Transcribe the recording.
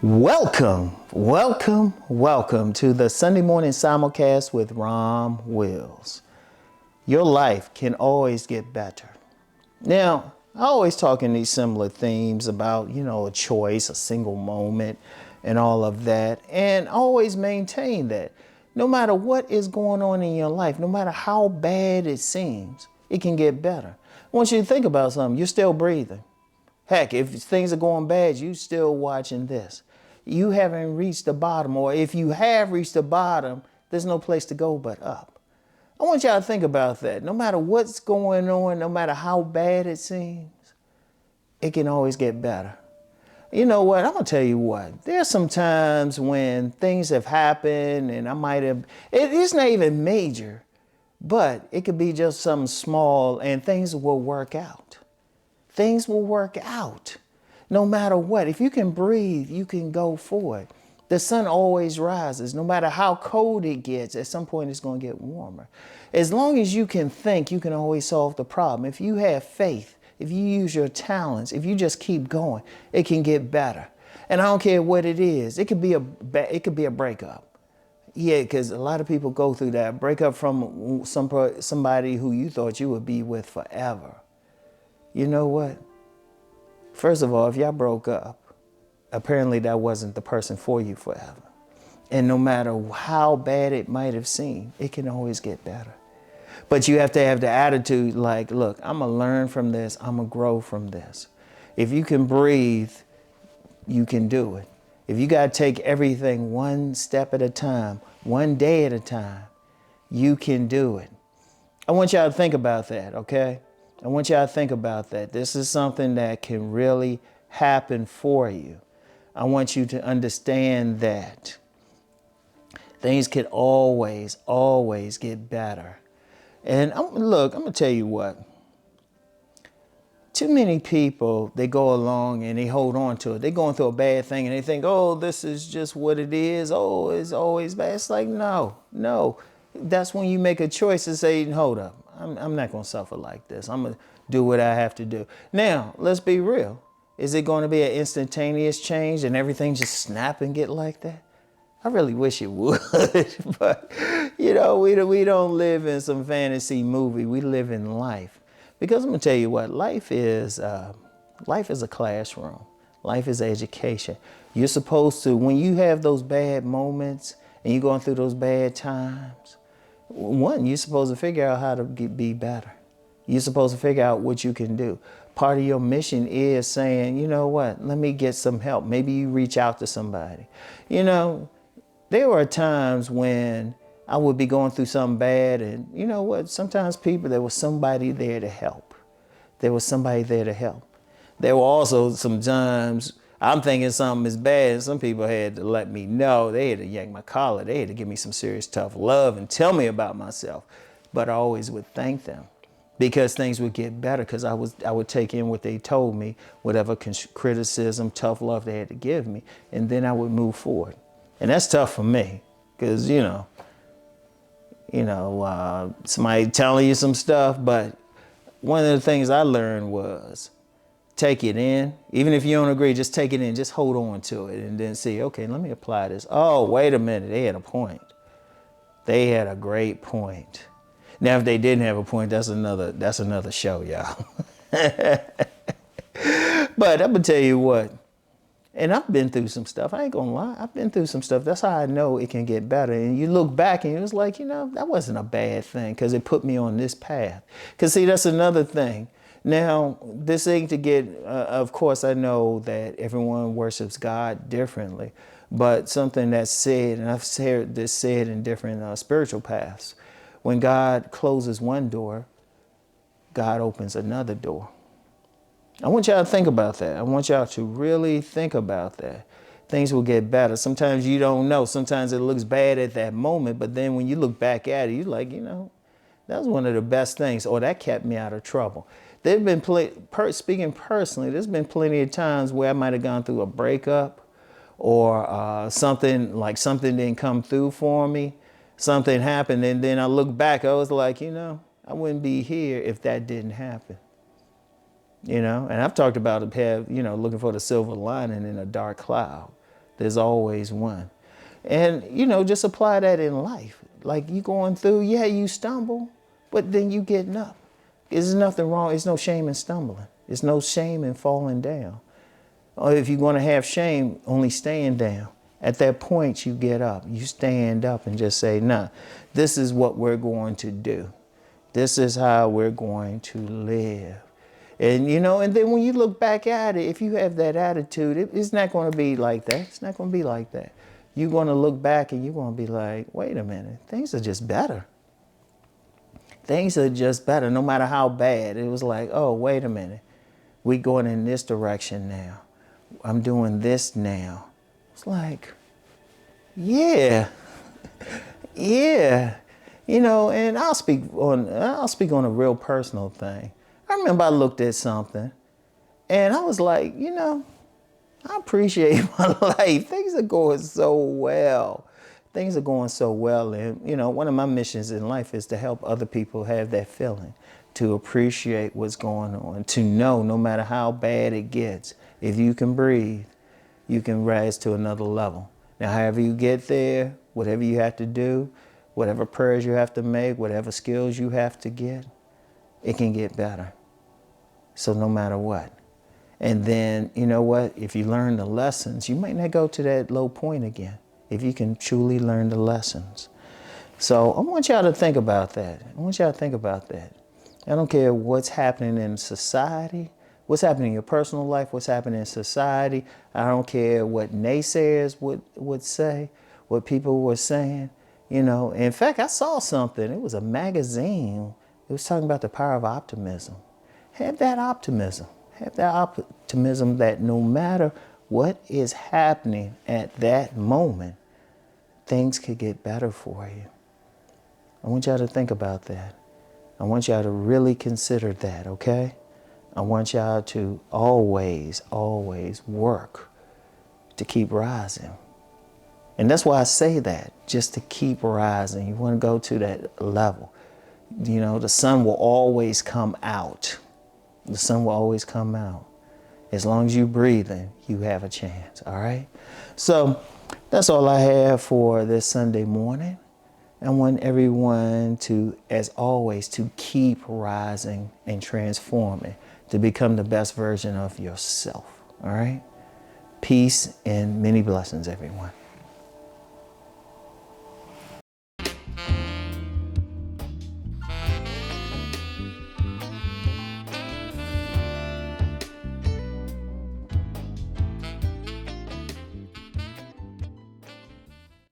Welcome to the Sunday morning simulcast with Rom Wills. Your life can always get better. Now, I always talk in these similar themes about, a choice, a single moment, and all of that. And always maintain that no matter what is going on in your life, no matter how bad it seems, it can get better. I want you to think about something. You're still breathing. Heck, if things are going bad, you still watching this. You haven't reached the bottom, or if you have reached the bottom, there's no place to go but up. I want y'all to think about that. No matter what's going on, no matter how bad it seems, it can always get better. You know what? I'm going to tell you what. There's some times when things have happened and it's not even major, but it could be just something small and things will work out. Things will work out. No matter what, if you can breathe, you can go forward. The sun always rises. No matter how cold it gets, at some point it's going to get warmer. As long as you can think, you can always solve the problem. If you have faith, if you use your talents, if you just keep going, it can get better. And I don't care what it is. It could be a breakup. Yeah, because a lot of people go through that. Breakup from somebody who you thought you would be with forever. You know what? First of all, if y'all broke up, apparently that wasn't the person for you forever. And no matter how bad it might have seemed, it can always get better. But you have to have the attitude like, look, I'm going to learn from this. I'm going to grow from this. If you can breathe, you can do it. If you got to take everything one step at a time, one day at a time, you can do it. I want y'all to think about that, okay? I want y'all to think about that. This is something that can really happen for you. I want you to understand that things can always get better. And look, I'm going to tell you what. Too many people, they go along and they hold on to it. They're going through a bad thing and they think, oh, this is just what it is. Oh, it's always bad. It's like, no. That's when you make a choice to say, hold up. I'm not going to suffer like this. I'm going to do what I have to do. Now, let's be real. Is it going to be an instantaneous change and everything just snap and get like that? I really wish it would. But, we don't live in some fantasy movie. We live in life. Because I'm going to tell you what, life is a classroom. Life is education. You're supposed to, when you have those bad moments and you're going through those bad times, one, you're supposed to figure out how to be better. You're supposed to figure out what you can do. Part of your mission is saying, you know what, let me get some help. Maybe you reach out to somebody. There were times when I would be going through something bad and you know what, sometimes there was somebody there to help. There was somebody there to help. There were also some times I'm thinking something is bad and some people had to let me know. They had to yank my collar. They had to give me some serious tough love and tell me about myself. But I always would thank them because things would get better because I would take in what they told me, whatever criticism, tough love they had to give me, and then I would move forward. And that's tough for me because, somebody telling you some stuff, but one of the things I learned was take it in. Even if you don't agree, just take it in. Just hold on to it and then see, okay, let me apply this. Oh, wait a minute. They had a point. They had a great point. Now, if they didn't have a point, that's another show, y'all. But I'm going to tell you what. And I've been through some stuff. I ain't going to lie. I've been through some stuff. That's how I know it can get better. And you look back and it was like, that wasn't a bad thing because it put me on this path. Because, see, that's another thing. Now, this ain't to get, of course, I know that everyone worships God differently, but something that's said, and I've heard this said in different spiritual paths, when God closes one door, God opens another door. I want y'all to think about that. I want y'all to really think about that. Things will get better. Sometimes you don't know. Sometimes it looks bad at that moment, but then when you look back at it, you're like, that was one of the best things, or that kept me out of trouble. There've been speaking personally, there's been plenty of times where I might have gone through a breakup or something didn't come through for me. Something happened and then I look back, I was like, I wouldn't be here if that didn't happen. And I've talked about looking for the silver lining in a dark cloud. There's always one. And, you know, just apply that in life. Like you going through, yeah, you stumble, but then you getting up. There's nothing wrong. There's no shame in stumbling. There's no shame in falling down. Or if you're going to have shame, only staying down. At that point, you get up. You stand up and just say, nah, this is what we're going to do. This is how we're going to live. And, you know, and then when you look back at it, if you have that attitude, it's not going to be like that. It's not going to be like that. You're going to look back and you're going to be like, wait a minute, things are just better. Things are just better, no matter how bad. It was like, oh, wait a minute. We're going in this direction now. I'm doing this now. It's like, yeah, yeah. You know, and I'll speak on a real personal thing. I remember I looked at something and I was like, you know, I appreciate my life. Things are going so well. Things are going so well. And, you know, one of my missions in life is to help other people have that feeling, to appreciate what's going on, to know no matter how bad it gets, if you can breathe, you can rise to another level. Now, however you get there, whatever you have to do, whatever prayers you have to make, whatever skills you have to get, it can get better. So no matter what. And then, you know what? If you learn the lessons, you might not go to that low point again. If you can truly learn the lessons. So I want y'all to think about that. I want y'all to think about that. I don't care what's happening in society, what's happening in your personal life, what's happening in society. I don't care what naysayers would say, what people were saying. You know, in fact, I saw something. It was a magazine. It was talking about the power of optimism. Have that optimism. Have that optimism that no matter what is happening at that moment, things could get better for you. I want y'all to think about that. I want y'all to really consider that, okay? I want y'all to always, always work to keep rising. And that's why I say that, just to keep rising. You want to go to that level. You know, the sun will always come out. The sun will always come out. As long as you're breathing, you have a chance, all right? So that's all I have for this Sunday morning. I want everyone to, as always, to keep rising and transforming to become the best version of yourself, all right? Peace and many blessings, everyone.